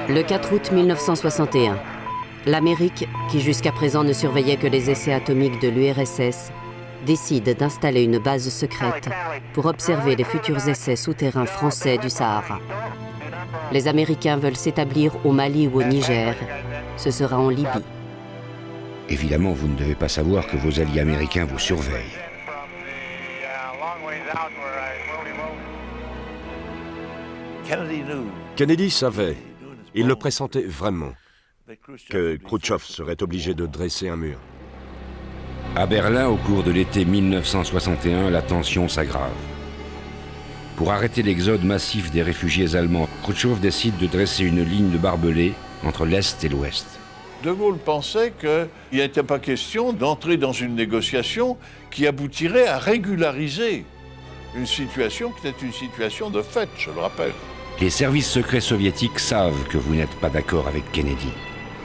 Le 4 août 1961, l'Amérique, qui jusqu'à présent ne surveillait que les essais atomiques de l'URSS, décide d'installer une base secrète pour observer les futurs essais souterrains français du Sahara. Les Américains veulent s'établir au Mali ou au Niger. Ce sera en Libye. Évidemment, vous ne devez pas savoir que vos alliés américains vous surveillent. Kennedy savait, il le pressentait vraiment, que Khrouchtchev serait obligé de dresser un mur. À Berlin, au cours de l'été 1961, la tension s'aggrave. Pour arrêter l'exode massif des réfugiés allemands, Khrouchtchev décide de dresser une ligne de barbelés entre l'Est et l'Ouest. De Gaulle pensait qu'il n'était pas question d'entrer dans une négociation qui aboutirait à régulariser une situation qui était une situation de fait, je le rappelle. Les services secrets soviétiques savent que vous n'êtes pas d'accord avec Kennedy,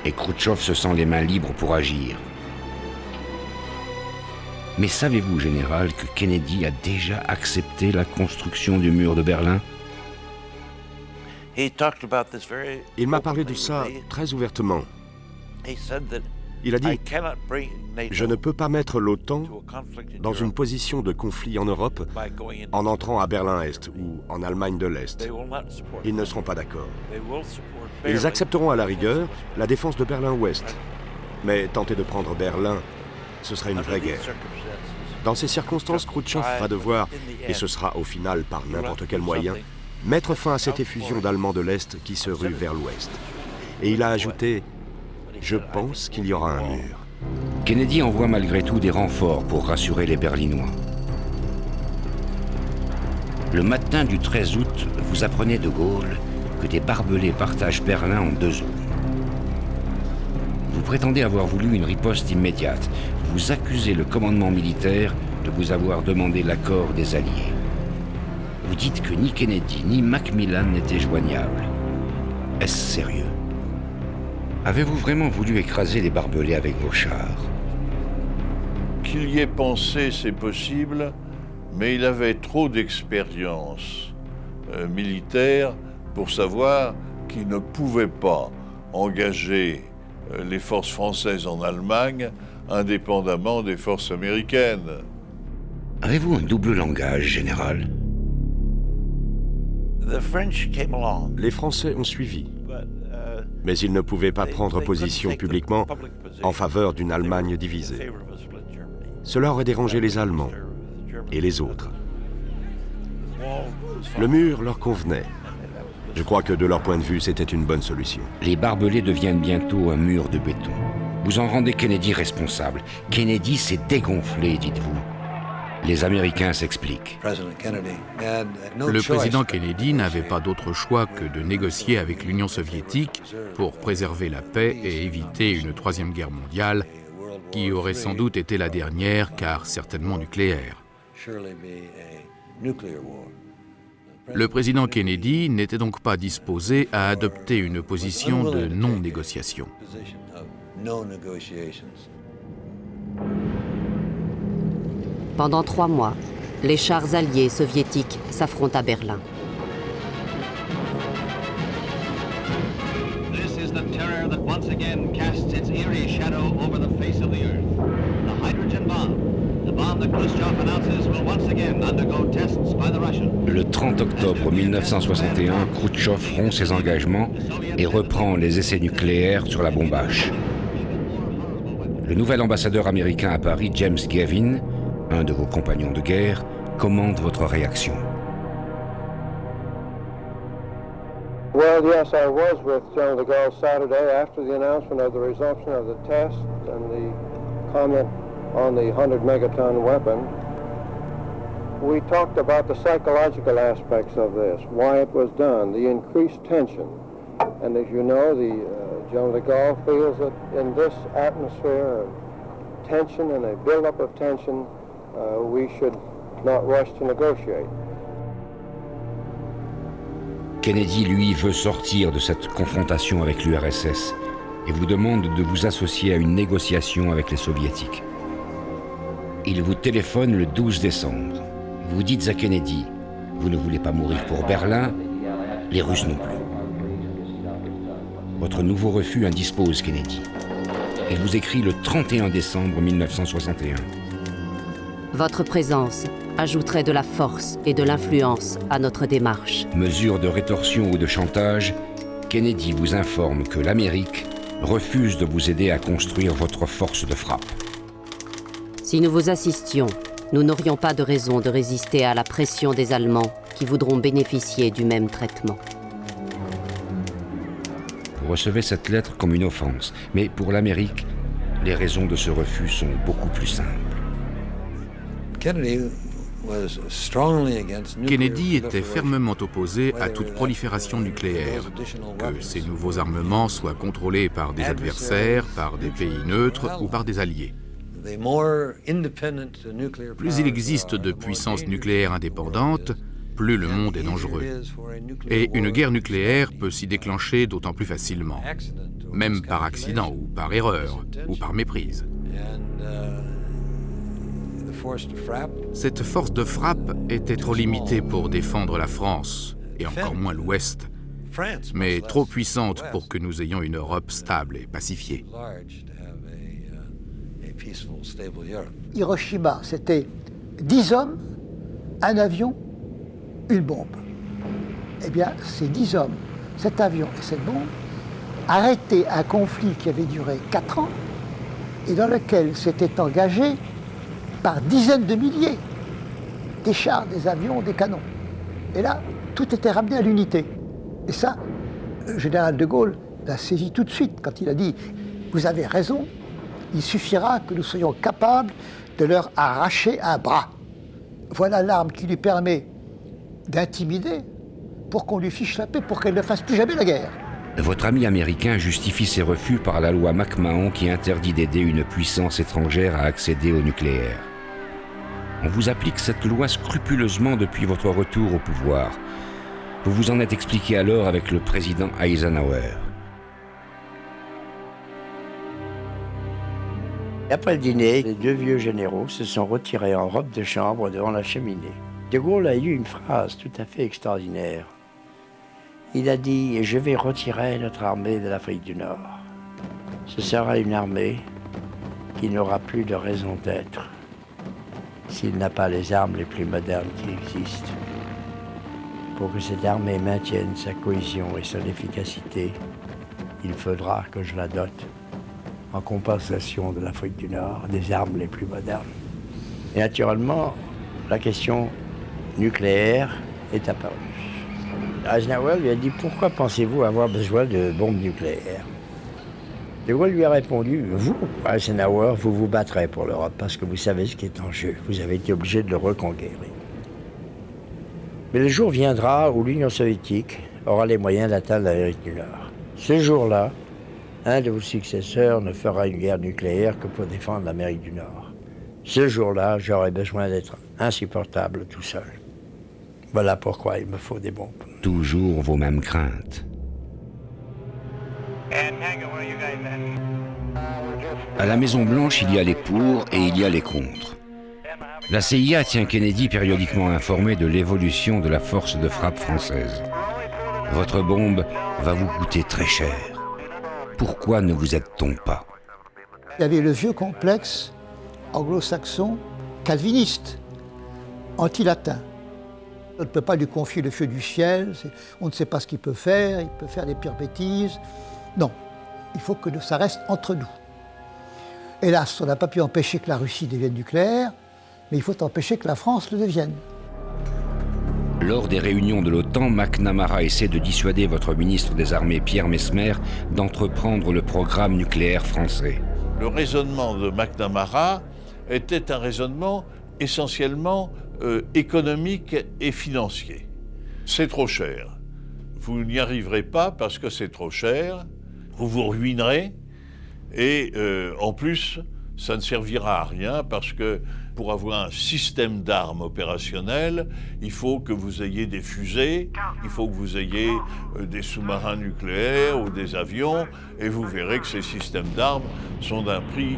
et Khrouchtchev se sent les mains libres pour agir. Mais savez-vous, général, que Kennedy a déjà accepté la construction du mur de Berlin? Il m'a parlé de ça très ouvertement. Il a dit « Je ne peux pas mettre l'OTAN dans une position de conflit en Europe en entrant à Berlin-Est ou en Allemagne de l'Est. Ils ne seront pas d'accord. Ils accepteront à la rigueur la défense de Berlin-Ouest. Mais tenter de prendre Berlin, ce serait une vraie guerre. Dans ces circonstances, Khrouchtchev va devoir, et ce sera au final par n'importe quel moyen, mettre fin à cette effusion d'Allemands de l'Est qui se rue vers l'Ouest. » Et il a ajouté « Je pense qu'il y aura un mur. » Kennedy envoie malgré tout des renforts pour rassurer les Berlinois. Le matin du 13 août, vous apprenez de Gaulle que des barbelés partagent Berlin en deux zones. Vous prétendez avoir voulu une riposte immédiate. Vous accusez le commandement militaire de vous avoir demandé l'accord des Alliés. Vous dites que ni Kennedy ni Macmillan n'étaient joignables. Est-ce sérieux? Avez-vous vraiment voulu écraser les barbelés avec vos chars? Qu'il y ait pensé, c'est possible, mais il avait trop d'expérience militaire pour savoir qu'il ne pouvait pas engager les forces françaises en Allemagne indépendamment des forces américaines. Avez-vous un double langage, général? Les Français ont suivi. Mais ils ne pouvaient pas prendre position publiquement en faveur d'une Allemagne divisée. Cela aurait dérangé les Allemands et les autres. Le mur leur convenait. Je crois que de leur point de vue, c'était une bonne solution. Les barbelés deviennent bientôt un mur de béton. Vous en rendez Kennedy responsable. Kennedy s'est dégonflé, dites-vous. Les Américains s'expliquent. Le président Kennedy n'avait pas d'autre choix que de négocier avec l'Union soviétique pour préserver la paix et éviter une troisième guerre mondiale qui aurait sans doute été la dernière, car certainement nucléaire. Le président Kennedy n'était donc pas disposé à adopter une position de non-négociation. Pendant 3 mois, les chars alliés et soviétiques s'affrontent à Berlin. This is the terror that once again casts its eerie shadow over the face of the earth. The hydrogen bomb, the bomb that Khrushchev announces will once again undergo tests by the Russians. Le 30 octobre 1961, Khrouchtchev rompt ses engagements et reprend les essais nucléaires sur la bombe H. Le nouvel ambassadeur américain à Paris, James Gavin, un de vos compagnons de guerre, commande votre réaction. Well, yes, I was with General de Gaulle Saturday after the announcement of the resumption of the test and the comment on the 100 megaton weapon. We talked about the psychological aspects of this, why it was done, the increased tension. And as you know, General de Gaulle feels that in this atmosphere of tension and a buildup of tension, we should not rush to negotiate. Kennedy, lui, veut sortir de cette confrontation avec l'URSS et vous demande de vous associer à une négociation avec les Soviétiques. Il vous téléphone le 12 décembre. Vous dites à Kennedy, vous ne voulez pas mourir pour Berlin, les Russes non plus. Votre nouveau refus indispose Kennedy. Elle vous écrit le 31 décembre 1961. Votre présence ajouterait de la force et de l'influence à notre démarche. Mesure de rétorsion ou de chantage, Kennedy vous informe que l'Amérique refuse de vous aider à construire votre force de frappe. Si nous vous assistions, nous n'aurions pas de raison de résister à la pression des Allemands qui voudront bénéficier du même traitement. Vous recevez cette lettre comme une offense, mais pour l'Amérique, les raisons de ce refus sont beaucoup plus simples. Kennedy était fermement opposé à toute prolifération nucléaire, que ces nouveaux armements soient contrôlés par des adversaires, par des pays neutres ou par des alliés. Plus il existe de puissances nucléaires indépendantes, plus le monde est dangereux. Et une guerre nucléaire peut s'y déclencher d'autant plus facilement, même par accident ou par erreur ou par méprise. Cette force de frappe était trop limitée pour défendre la France, et encore moins l'Ouest, mais trop puissante pour que nous ayons une Europe stable et pacifiée. Hiroshima, c'était 10 hommes, un avion, une bombe. Eh bien, ces 10 hommes, cet avion et cette bombe arrêtaient un conflit qui avait duré 4 ans et dans lequel s'étaient engagés par dizaines de milliers des chars, des avions, des canons. Et là, tout était ramené à l'unité. Et ça, le général de Gaulle l'a saisi tout de suite quand il a dit « Vous avez raison, il suffira que nous soyons capables de leur arracher un bras. » Voilà l'arme qui lui permet d'intimider pour qu'on lui fiche la paix, pour qu'elle ne fasse plus jamais la guerre. Votre ami américain justifie ses refus par la loi McMahon qui interdit d'aider une puissance étrangère à accéder au nucléaire. On vous applique cette loi scrupuleusement depuis votre retour au pouvoir. Vous vous en êtes expliqué alors avec le président Eisenhower. Après le dîner, les deux vieux généraux se sont retirés en robe de chambre devant la cheminée. De Gaulle a eu une phrase tout à fait extraordinaire. Il a dit « Je vais retirer notre armée de l'Afrique du Nord. Ce sera une armée qui n'aura plus de raison d'être s'il n'a pas les armes les plus modernes qui existent. Pour que cette armée maintienne sa cohésion et son efficacité, il faudra que je la dote, en compensation de l'Afrique du Nord, des armes les plus modernes. » Et naturellement, la question nucléaire est apparue. Eisenhower lui a dit « Pourquoi pensez-vous avoir besoin de bombes nucléaires ?» De Gaulle lui a répondu « Vous, Eisenhower, vous vous battrez pour l'Europe parce que vous savez ce qui est en jeu. Vous avez été obligé de le reconquérir. Mais le jour viendra où l'Union soviétique aura les moyens d'atteindre l'Amérique du Nord. Ce jour-là, un de vos successeurs ne fera une guerre nucléaire que pour défendre l'Amérique du Nord. Ce jour-là, j'aurai besoin d'être insupportable tout seul. Voilà pourquoi il me faut des bombes. Toujours vos mêmes craintes. À la Maison-Blanche, il y a les pour et il y a les contre. La CIA tient Kennedy périodiquement informé de l'évolution de la force de frappe française. Votre bombe va vous coûter très cher. Pourquoi ne vous aide-t-on pas? Il y avait le vieux complexe anglo-saxon, calviniste, anti-latin. On ne peut pas lui confier le feu du ciel, on ne sait pas ce qu'il peut faire les pires bêtises. Non, il faut que ça reste entre nous. Hélas, on n'a pas pu empêcher que la Russie devienne nucléaire, mais il faut empêcher que la France le devienne. Lors des réunions de l'OTAN, McNamara essaie de dissuader votre ministre des Armées, Pierre Messmer, d'entreprendre le programme nucléaire français. Le raisonnement de McNamara était un raisonnement essentiellement économique et financier. C'est trop cher. Vous n'y arriverez pas parce que c'est trop cher. Vous vous ruinerez. Et en plus, ça ne servira à rien parce que pour avoir un système d'armes opérationnel, il faut que vous ayez des fusées, il faut que vous ayez des sous-marins nucléaires ou des avions, et vous verrez que ces systèmes d'armes sont d'un prix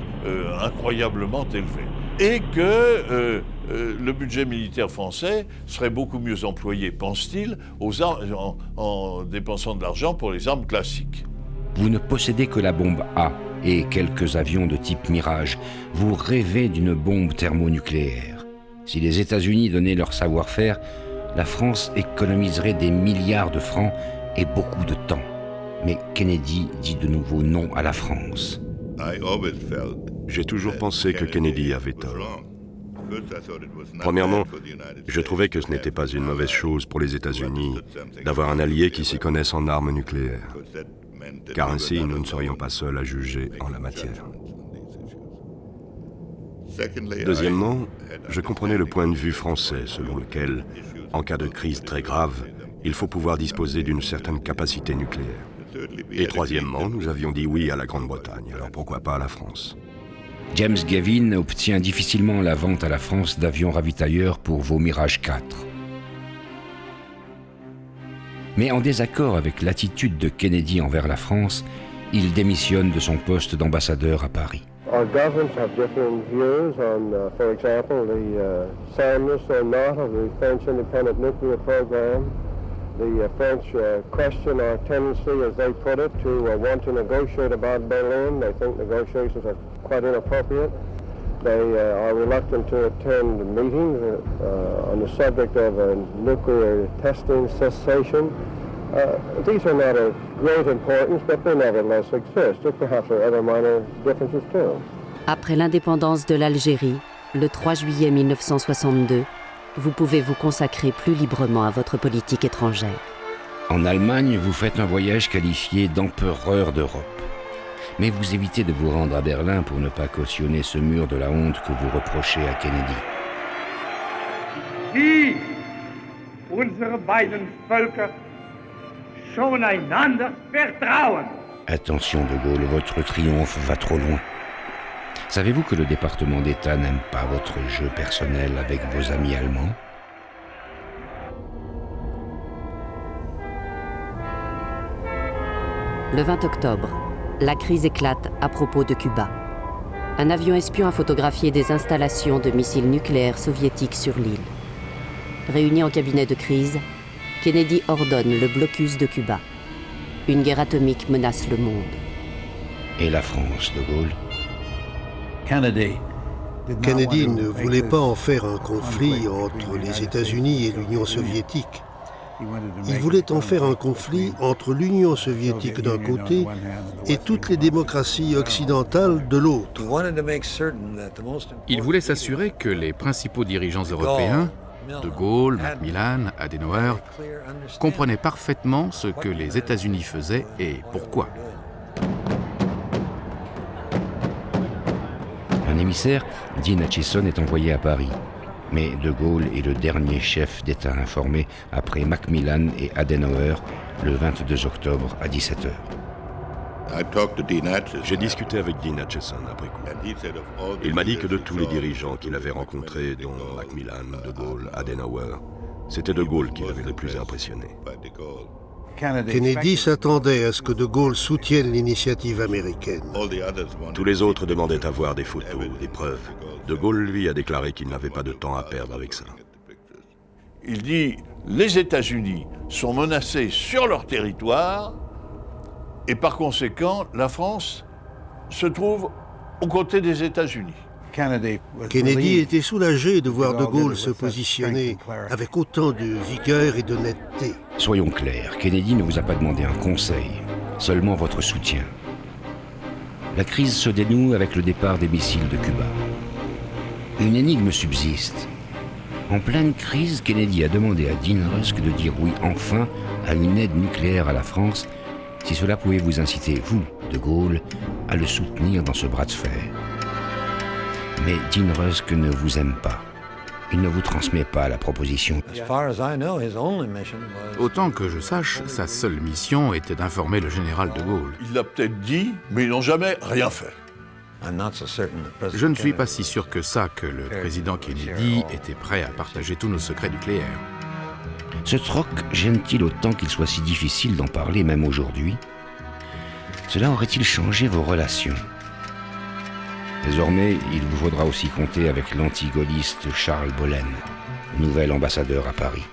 incroyablement élevé. Et que le budget militaire français serait beaucoup mieux employé, pense-t-il, en dépensant de l'argent pour les armes classiques. Vous ne possédez que la bombe A et quelques avions de type Mirage. Vous rêvez d'une bombe thermonucléaire. Si les États-Unis donnaient leur savoir-faire, la France économiserait des milliards de francs et beaucoup de temps. Mais Kennedy dit de nouveau non à la France. J'ai toujours pensé que Kennedy avait tort. Premièrement, je trouvais que ce n'était pas une mauvaise chose pour les États-Unis d'avoir un allié qui s'y connaisse en armes nucléaires, car ainsi nous ne serions pas seuls à juger en la matière. Deuxièmement, je comprenais le point de vue français selon lequel, en cas de crise très grave, il faut pouvoir disposer d'une certaine capacité nucléaire. Et troisièmement, nous avions dit oui à la Grande-Bretagne, alors pourquoi pas à la France ? James Gavin obtient difficilement la vente à la France d'avions ravitailleurs pour vos Mirage 4. Mais en désaccord avec l'attitude de Kennedy envers la France, il démissionne de son poste d'ambassadeur à Paris. Our governments have different views on, for example, the soundness or not of the French independent nuclear program. The French question our tendency, as they put it, to want to negotiate about Berlin. They think negotiations are quite inappropriate. They are reluctant to attend meetings on the subject of nuclear testing cessation. These are not of great importance, but they nevertheless exist. Perhaps there are other minor differences too. Après l'indépendance de l'Algérie, le 3 juillet 1962, vous pouvez vous consacrer plus librement à votre politique étrangère. En Allemagne, vous faites un voyage qualifié d'empereur d'Europe. Mais vous évitez de vous rendre à Berlin pour ne pas cautionner ce mur de la honte que vous reprochez à Kennedy. Wie unsere beiden Völker schon einander vertrauen. Attention de Gaulle, votre triomphe va trop loin. Savez-vous que le département d'État n'aime pas votre jeu personnel avec vos amis allemands ? Le 20 octobre, la crise éclate à propos de Cuba. Un avion espion a photographié des installations de missiles nucléaires soviétiques sur l'île. Réuni en cabinet de crise, Kennedy ordonne le blocus de Cuba. Une guerre atomique menace le monde. Et la France, de Gaulle ? Kennedy ne voulait pas en faire un conflit entre les États-Unis et l'Union soviétique. Il voulait en faire un conflit entre l'Union soviétique d'un côté et toutes les démocraties occidentales de l'autre. Il voulait s'assurer que les principaux dirigeants européens, De Gaulle, Macmillan, Adenauer, comprenaient parfaitement ce que les États-Unis faisaient et pourquoi. Un émissaire, Dean Acheson, est envoyé à Paris. Mais De Gaulle est le dernier chef d'État informé après Macmillan et Adenauer le 22 octobre à 17h. J'ai discuté avec Dean Acheson après coup. Il m'a dit que de tous les dirigeants qu'il avait rencontrés, dont Macmillan, De Gaulle, Adenauer, c'était De Gaulle qui l'avait le plus impressionné. Kennedy s'attendait à ce que De Gaulle soutienne l'initiative américaine. Tous les autres demandaient à voir des photos, des preuves. De Gaulle, lui, a déclaré qu'il n'avait pas de temps à perdre avec ça. Il dit « Les États-Unis sont menacés sur leur territoire et par conséquent, la France se trouve aux côtés des États-Unis. » Kennedy était soulagé de voir De Gaulle se positionner avec autant de vigueur et de netteté. Soyons clairs, Kennedy ne vous a pas demandé un conseil, seulement votre soutien. La crise se dénoue avec le départ des missiles de Cuba. Une énigme subsiste. En pleine crise, Kennedy a demandé à Dean Rusk de dire oui enfin à une aide nucléaire à la France, si cela pouvait vous inciter, vous, De Gaulle, à le soutenir dans ce bras de fer. Mais Dean Rusk ne vous aime pas. Il ne vous transmet pas la proposition. Autant que je sache, sa seule mission était d'informer le général De Gaulle. Il l'a peut-être dit, mais ils n'ont jamais rien fait. Je ne suis pas si sûr que ça que le président Kennedy était prêt à partager tous nos secrets nucléaires. Ce troc gêne-t-il autant qu'il soit si difficile d'en parler même aujourd'hui ? Cela aurait-il changé vos relations ? Désormais, il vous faudra aussi compter avec l'anti-gaulliste Charles Bollen, nouvel ambassadeur à Paris.